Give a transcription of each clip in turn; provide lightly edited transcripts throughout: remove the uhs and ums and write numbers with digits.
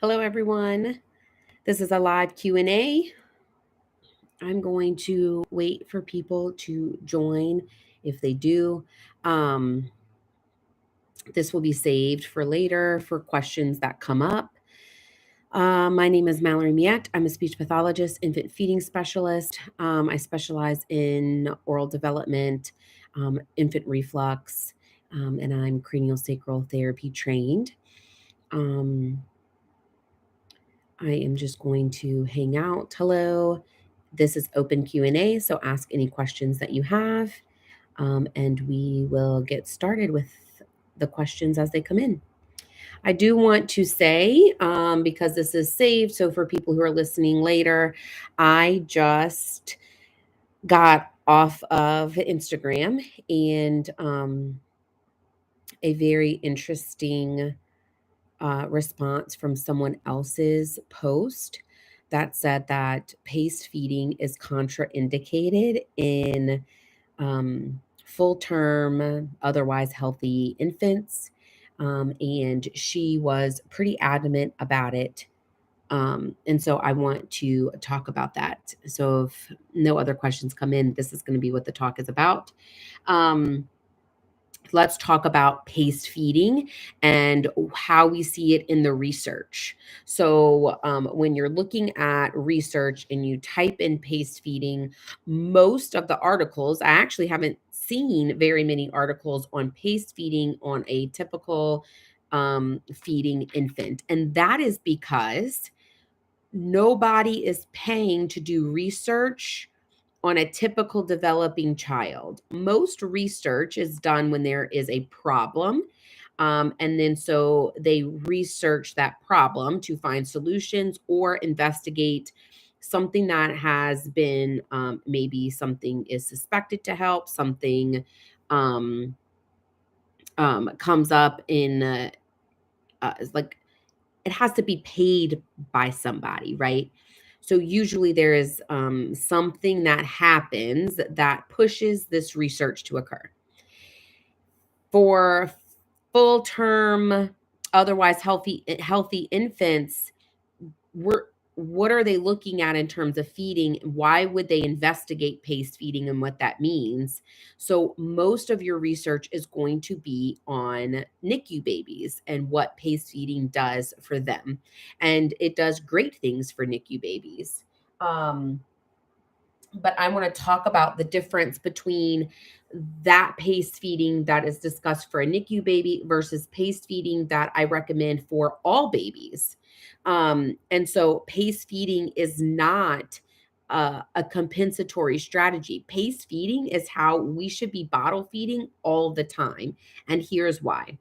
Hello, everyone. This is a live Q&A. I'm going to wait for people to join. If they do, um, this will be saved for later for questions that come up. My name is Mallory Millet. I'm a speech pathologist, infant feeding specialist. I specialize in oral development, infant reflux, and I'm cranial sacral therapy trained. I am just going to hang out. Hello. This is open Q&A, so ask any questions that you have, and we will get started with the questions as they come in. I do want to say, because this is saved, so for people who are listening later, I just got off of Instagram and a very interesting response from someone else's post that said that paste feeding is contraindicated in full term, otherwise healthy infants. And she was pretty adamant about it. And so I want to talk about that. So if no other questions come in, this is going to be what the talk is about. Let's talk about paste feeding and how we see it in the research. So, when you're looking at research and you type in paste feeding, most of the articles, I actually haven't seen very many articles on paste feeding on a typical feeding infant. And that is because nobody is paying to do research on a typical developing child. Most research is done when there is a problem. And then so they research that problem to find solutions or investigate something that has been maybe something is suspected to help, something um, comes up in like it has to be paid by somebody, right? So usually there is something that happens that pushes this research to occur. For full term, otherwise healthy infants, what are they looking at in terms of feeding? Why would they investigate paste feeding and what that means? So most of your research is going to be on NICU babies and what paste feeding does for them. And it does great things for NICU babies. But I want to talk about the difference between that paste feeding that is discussed for a NICU baby versus paste feeding that I recommend for all babies. And so paste feeding is not a compensatory strategy. Paste feeding is how we should be bottle feeding all the time. And here's why.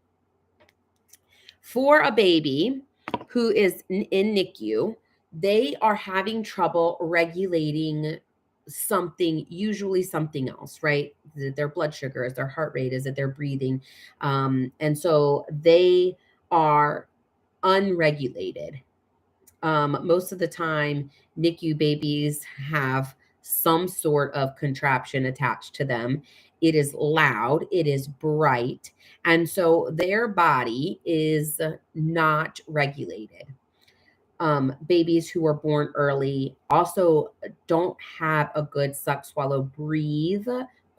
For a baby who is in NICU, they are having trouble regulating something, usually something else, right? Is it their blood sugar? Is their heart rate? Is it their breathing? And so they are unregulated. Most of the time, NICU babies have some sort of contraption attached to them. It is loud, it is bright, and so their body is not regulated. Babies who are born early also don't have a good suck, swallow, breathe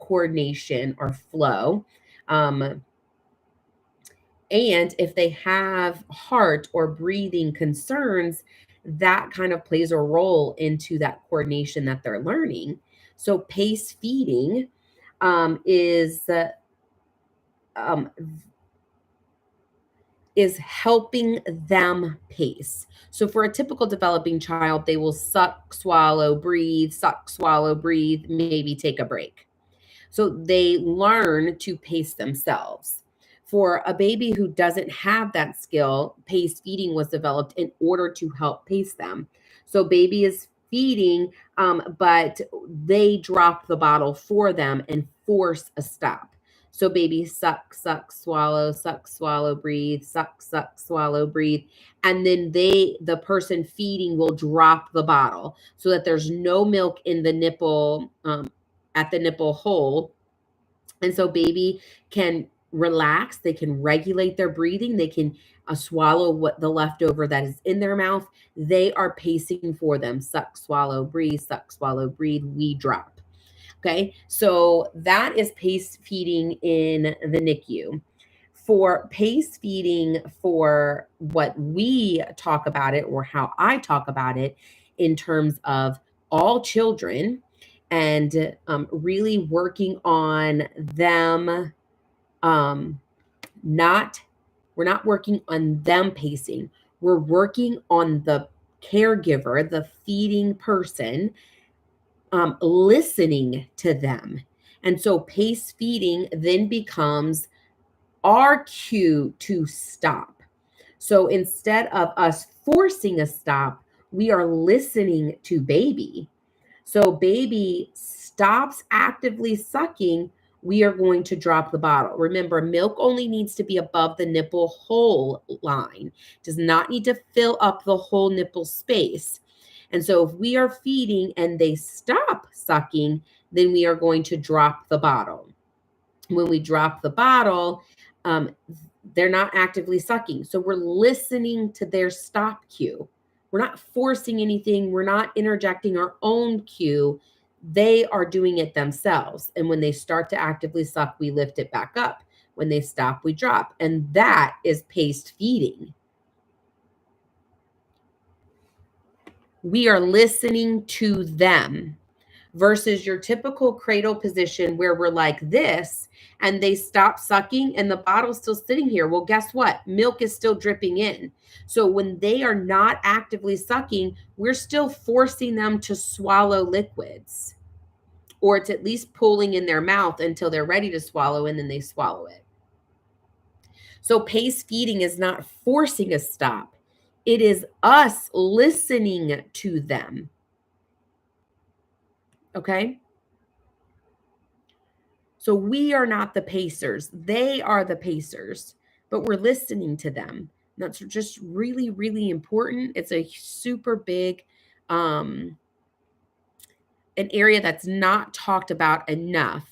coordination or flow. Um, and if they have heart or breathing concerns, that kind of plays a role into that coordination that they're learning. So, pace feeding is um, is helping them pace. So for a typical developing child, they will suck, swallow, breathe, maybe take a break. So they learn to pace themselves. For a baby who doesn't have that skill, pace feeding was developed in order to help pace them. So baby is feeding, but they drop the bottle for them and force a stop. So baby suck, swallow, breathe, suck, swallow, breathe. And then the person feeding will drop the bottle so that there's no milk in the nipple, at the nipple hole. And so baby can relax. They can regulate their breathing. They can swallow what the leftover that is in their mouth. They are pacing for them. Suck, swallow, breathe, suck, swallow, breathe, we drop. Okay, so that is pace feeding in the NICU. For pace feeding, for what we talk about it, or how I talk about it, in terms of all children, and really working on them, um, not we're not working on them pacing. We're working on the caregiver, the feeding person, listening to them. And so pace feeding then becomes our cue to stop. So instead of us forcing a stop, we are listening to baby. So baby stops actively sucking, we are going to drop the bottle. Remember, milk only needs to be above the nipple hole line, does not need to fill up the whole nipple space. And so if we are feeding and they stop sucking, then we are going to drop the bottle. When we drop the bottle, um, they're not actively sucking. So we're listening to their stop cue. We're not forcing anything. We're not interjecting our own cue. They are doing it themselves. And when they start to actively suck, we lift it back up. When they stop, we drop. And that is paced feeding. We are listening to them versus your typical cradle position where we're like this and they stop sucking and the bottle's still sitting here. Well, guess what? Milk is still dripping in. So when they are not actively sucking, we're still forcing them to swallow liquids, or it's at least pulling in their mouth until they're ready to swallow and then they swallow it. So pace feeding is not forcing a stop. It is us listening to them. Okay? So we are not the pacers. They are the pacers, but we're listening to them. That's just really, really important. It's a super big, um, an area that's not talked about enough,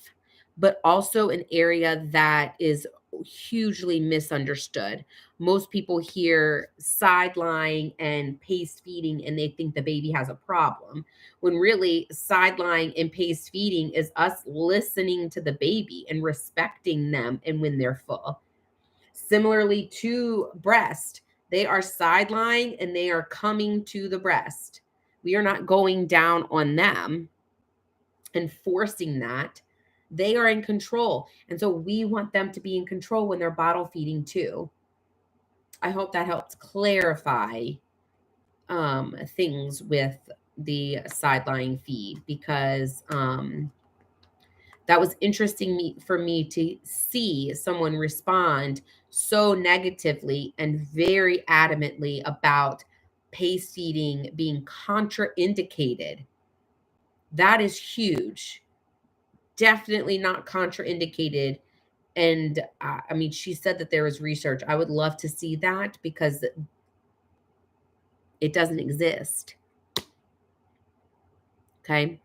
but also an area that is hugely misunderstood. Most people hear sideline and pace feeding and they think the baby has a problem, when really sideline and pace feeding is us listening to the baby and respecting them and when they're full. Similarly to breast, they are sideline and they are coming to the breast. We are not going down on them and forcing that. They are in control. And so we want them to be in control when they're bottle feeding too. I hope that helps clarify things with the sideline feed, because that was interesting for me to see someone respond so negatively and very adamantly about pace feeding being contraindicated. That is huge. Definitely not contraindicated. And I mean, she said that there was research. I would love to see that because it doesn't exist. Okay.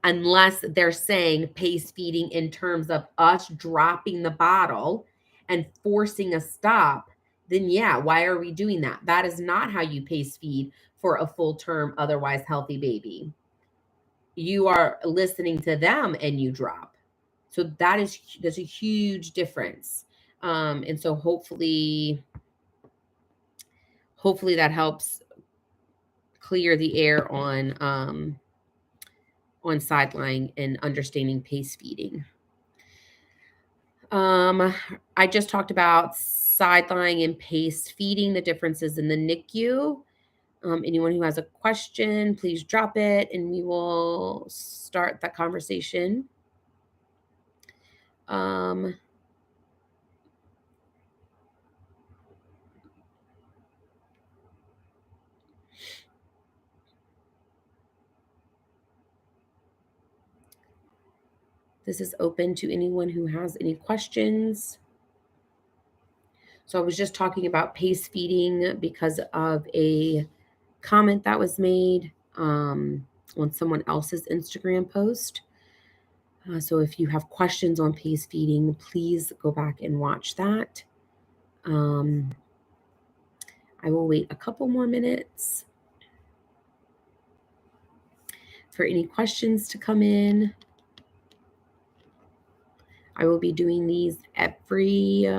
Unless they're saying pace feeding in terms of us dropping the bottle and forcing a stop, then yeah, why are we doing that? That is not how you pace feed for a full term, otherwise healthy baby. You are listening to them and you drop. So there's a huge difference. And so hopefully that helps clear the air on sideline and understanding pace feeding. I just talked about sideline and pace feeding, the differences in the NICU. Anyone who has a question, please drop it and we will start that conversation. This is open to anyone who has any questions. So I was just talking about pace feeding because of a comment that was made on someone else's Instagram post. So if you have questions on pace feeding, please go back and watch that. Um, I will wait a couple more minutes for any questions to come in. I will be doing these every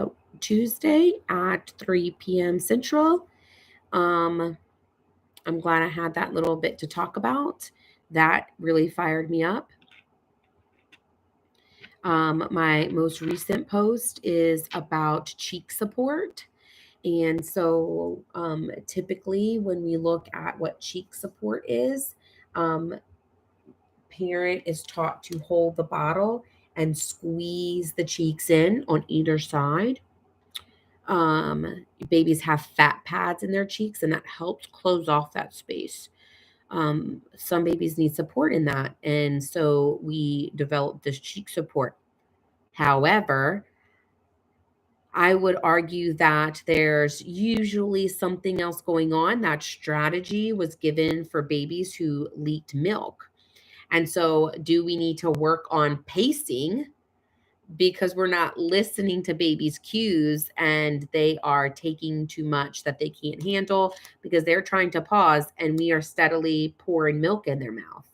Tuesday at 3 p.m. Central. I'm glad I had that little bit to talk about. That really fired me up. My most recent post is about cheek support. And so typically, when we look at what cheek support is, um, parent is taught to hold the bottle and squeeze the cheeks in on either side. Babies have fat pads in their cheeks, and that helps close off that space. Some babies need support in that, and so we develop this cheek support. However, I would argue that there's usually something else going on. That strategy was given for babies who leaked milk. And so, do we need to work on pacing because we're not listening to babies' cues and they are taking too much that they can't handle because they're trying to pause and we are steadily pouring milk in their mouth?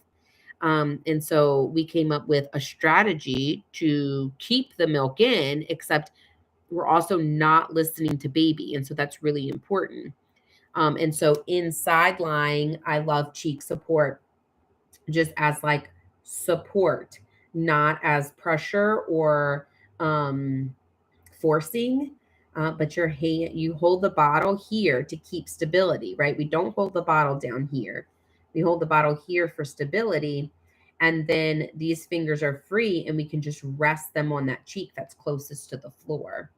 And so, we came up with a strategy to keep the milk in, except we're also not listening to baby. And so that's really important. And so inside lying, I love cheek support just as like support, not as pressure or um, forcing. But your hand, you hold the bottle here to keep stability, right? We don't hold the bottle down here. We hold the bottle here for stability. And then these fingers are free and we can just rest them on that cheek that's closest to the floor.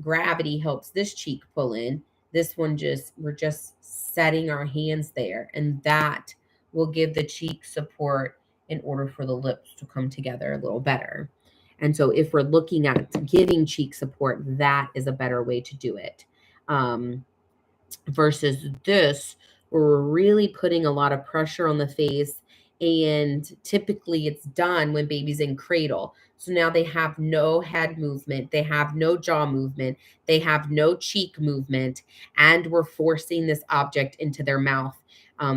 Gravity helps this cheek pull in. This one just, we're just setting our hands there, and that will give the cheek support in order for the lips to come together a little better. And so if we're looking at giving cheek support, that is a better way to do it. Versus this, where we're really putting a lot of pressure on the face. And typically it's done when baby's in cradle. So now they have no head movement, they have no jaw movement, they have no cheek movement, and we're forcing this object into their mouth.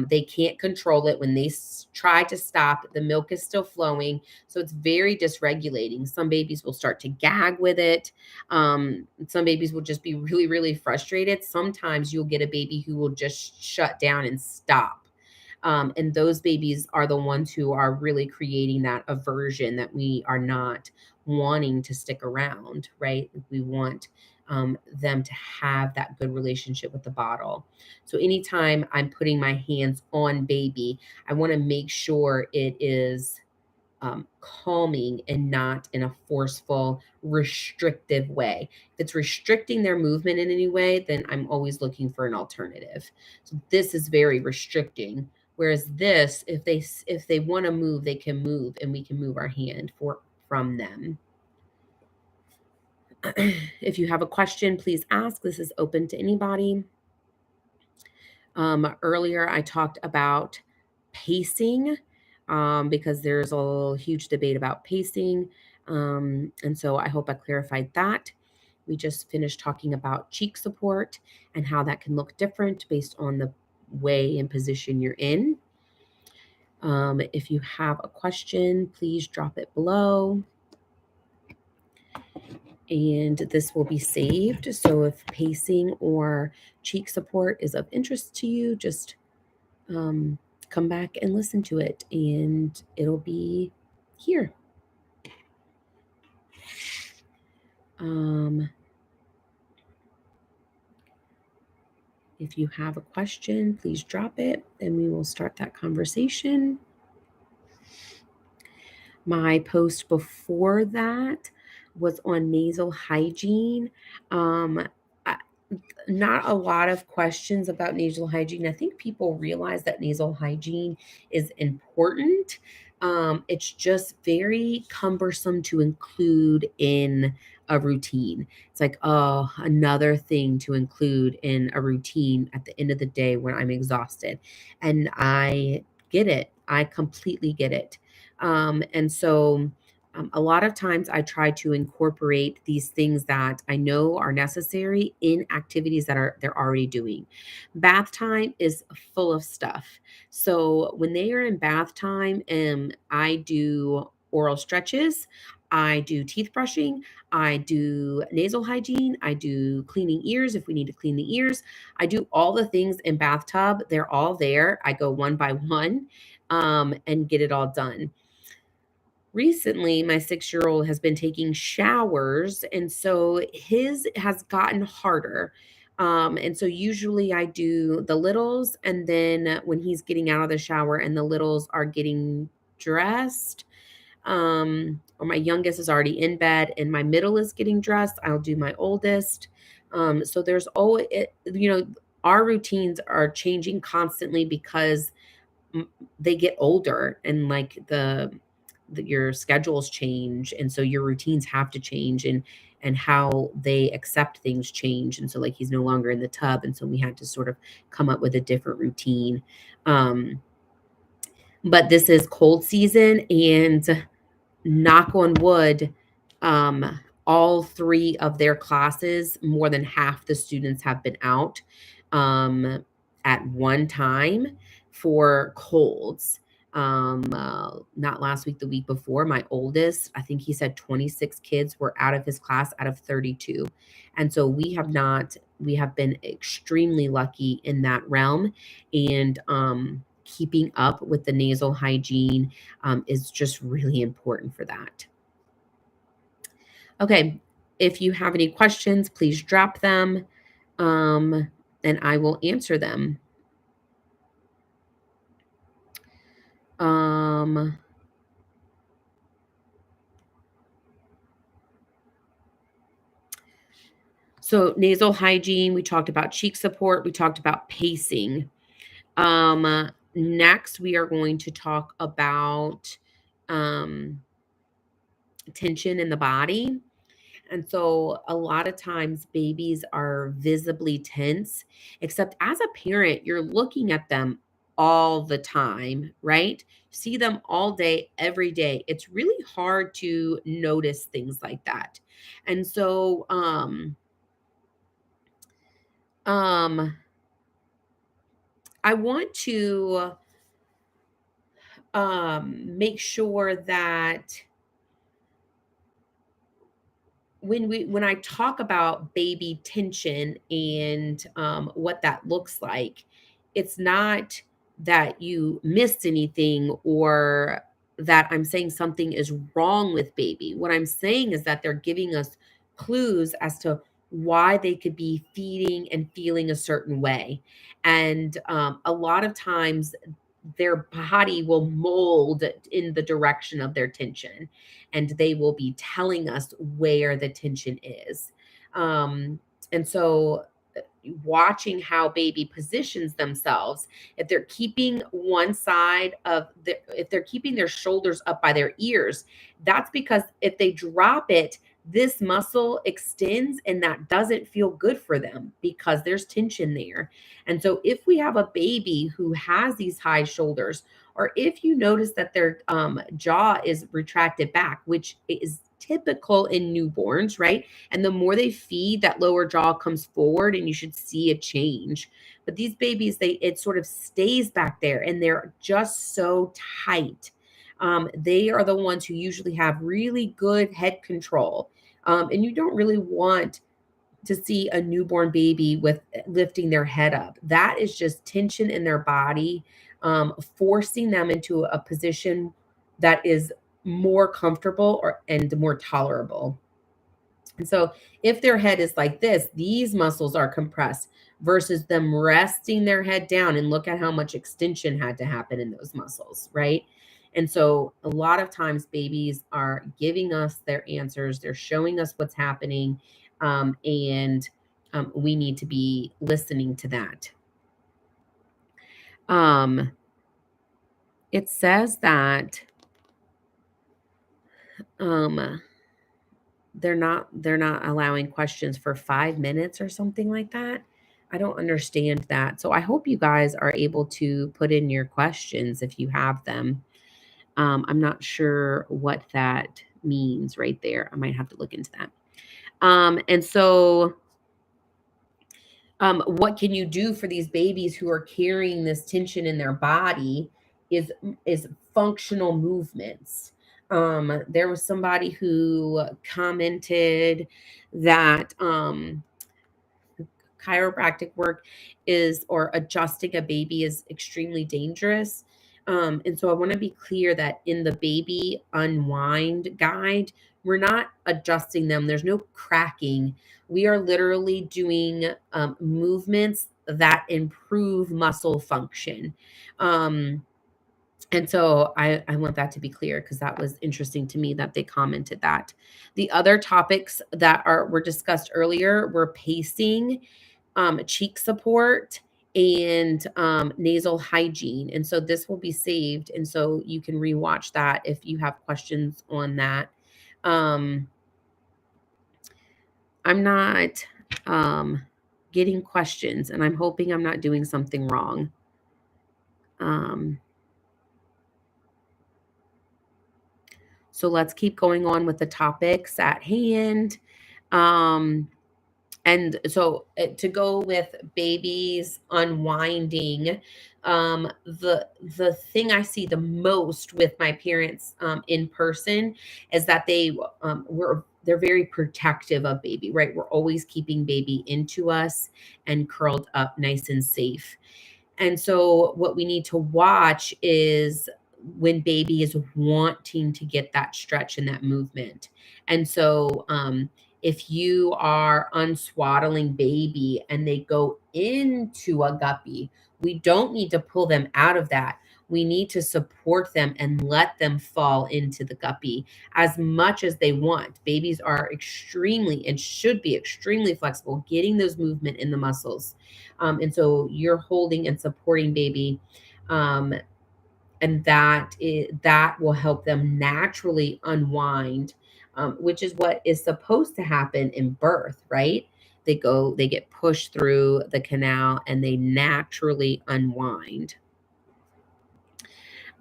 They can't control it. When they try to stop, the milk is still flowing. So it's very dysregulating. Some babies will start to gag with it. Some babies will just be really, really frustrated. Sometimes you'll get a baby who will just shut down and stop. And those babies are the ones who are really creating that aversion that we are not wanting to stick around, right? We want them to have that good relationship with the bottle. So anytime I'm putting my hands on baby, I want to make sure it is calming and not in a forceful, restrictive way. If it's restricting their movement in any way, then I'm always looking for an alternative. So this is very restricting. Whereas this, if they want to move, they can move, and we can move our hand from them. If you have a question, please ask. This is open to anybody. Earlier, I talked about pacing because there's a huge debate about pacing. And so I hope I clarified that. We just finished talking about cheek support and how that can look different based on the way and position you're in. If you have a question, please drop it below. And this will be saved. So if pacing or cheek support is of interest to you, just come back and listen to it, and it'll be here. If you have a question, please drop it and we will start that conversation. My post before that was on nasal hygiene. Not a lot of questions about nasal hygiene. I think people realize that nasal hygiene is important. It's just very cumbersome to include in a routine. It's like, oh, another thing to include in a routine at the end of the day when I'm exhausted. And I get it. I completely get it. And so A lot of times I try to incorporate these things that I know are necessary in activities that they're already doing. Bath time is full of stuff. So when they are in bath time, I do oral stretches, I do teeth brushing, I do nasal hygiene, I do cleaning ears if we need to clean the ears. I do all the things in bathtub. They're all there. I go one by one and get it all done. Recently, my 6-year-old has been taking showers, and so his has gotten harder. And so usually I do the littles, and then when he's getting out of the shower and the littles are getting dressed, or my youngest is already in bed and my middle is getting dressed, I'll do my oldest. So there's always, our routines are changing constantly because m they get older and, like, your schedules change, and so your routines have to change, and how they accept things change, and so, like, he's no longer in the tub, and so we had to sort of come up with a different routine. Um, but this is cold season, and knock on wood, all 3 of their classes, more than half the students have been out, at one time for colds. Not last week, the week before, my oldest, I think he said 26 kids were out of his class out of 32. And so we have been extremely lucky in that realm, and, keeping up with the nasal hygiene is just really important for that. Okay, if you have any questions, please drop them, um, and I will answer them. Um, so nasal hygiene, we talked about cheek support, we talked about pacing. Next, we are going to talk about um, tension in the body. And so a lot of times babies are visibly tense, except as a parent, you're looking at them all the time, right? See them all day, every day. It's really hard to notice things like that. And so um I want to make sure that when I talk about baby tension and what that looks like, it's not that you missed anything or that I'm saying something is wrong with baby. What I'm saying is that they're giving us clues as to why they could be feeding and feeling a certain way. And a lot of times their body will mold in the direction of their tension, and they will be telling us where the tension is. Um, and so watching how baby positions themselves, if they're keeping one side of if they're keeping their shoulders up by their ears, that's because if they drop it, this muscle extends and that doesn't feel good for them because there's tension there. And so if we have a baby who has these high shoulders, or if you notice that their jaw is retracted back, which is typical in newborns, right? And the more they feed, that lower jaw comes forward and you should see a change. But these babies, it sort of stays back there and they're just so tight. They are the ones who usually have really good head control. And you don't really want to see a newborn baby with lifting their head up. That is just tension in their body, forcing them into a position that is more comfortable and more tolerable. And so if their head is like this, these muscles are compressed versus them resting their head down, and look at how much extension had to happen in those muscles, right? And so a lot of times babies are giving us their answers, they're showing us what's happening, and we need to be listening to that. Um, it says that um, they're not allowing questions for 5 minutes or something like that. I don't understand that. So I hope you guys are able to put in your questions if you have them. I'm not sure what that means right there. I might have to look into that. And so what can you do for these babies who are carrying this tension in their body is functional movements. There was somebody who commented that chiropractic work is, or adjusting a baby is extremely dangerous. And so I want to be clear that in the baby unwind guide, we're not adjusting them. There's no cracking. We are literally doing movements that improve muscle function. And so I want that to be clear because that was interesting to me that they commented that. The other topics that were discussed earlier were pacing, cheek support, and nasal hygiene. And so this will be saved. And so you can rewatch that if you have questions on that. Um, I'm not getting questions, and I'm hoping I'm not doing something wrong. So let's keep going on with the topics at hand. And so to go with babies unwinding, the thing I see the most with my parents in person is that they're very protective of baby, right? We're always keeping baby into us and curled up nice and safe. And so what we need to watch is when baby is wanting to get that stretch and that movement. And so if you are unswaddling baby and they go into a guppy, we don't need to pull them out of that. We need to support them and let them fall into the guppy as much as they want. Babies are extremely and should be extremely flexible, getting those movement in the muscles. And so you're holding and supporting baby. And that will help them naturally unwind, which is what is supposed to happen in birth, right? They get pushed through the canal and they naturally unwind.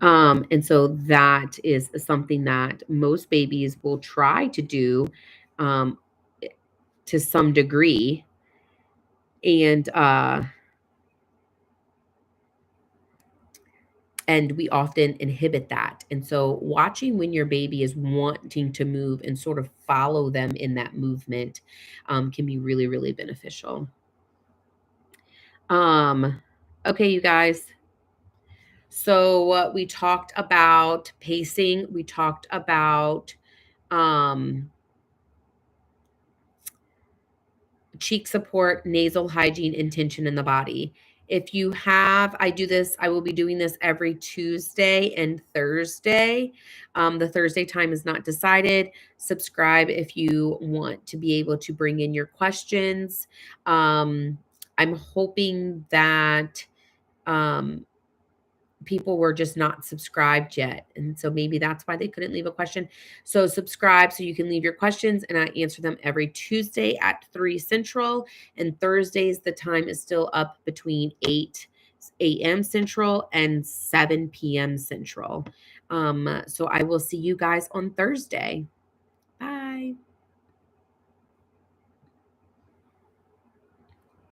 And so that is something that most babies will try to do um, to some degree. And we often inhibit that. And so watching when your baby is wanting to move and sort of follow them in that movement can be really, really beneficial. Okay, you guys. So we talked about pacing. We talked about um, cheek support, nasal hygiene, and tension in the body. If you have, I will be doing this every Tuesday and Thursday. The Thursday time is not decided. Subscribe if you want to be able to bring in your questions. I'm hoping that um, people were just not subscribed yet. And so maybe that's why they couldn't leave a question. So subscribe so you can leave your questions and I answer them every Tuesday at 3 Central. And Thursdays, the time is still up between 8 a.m. Central and 7 p.m. Central. So I will see you guys on Thursday.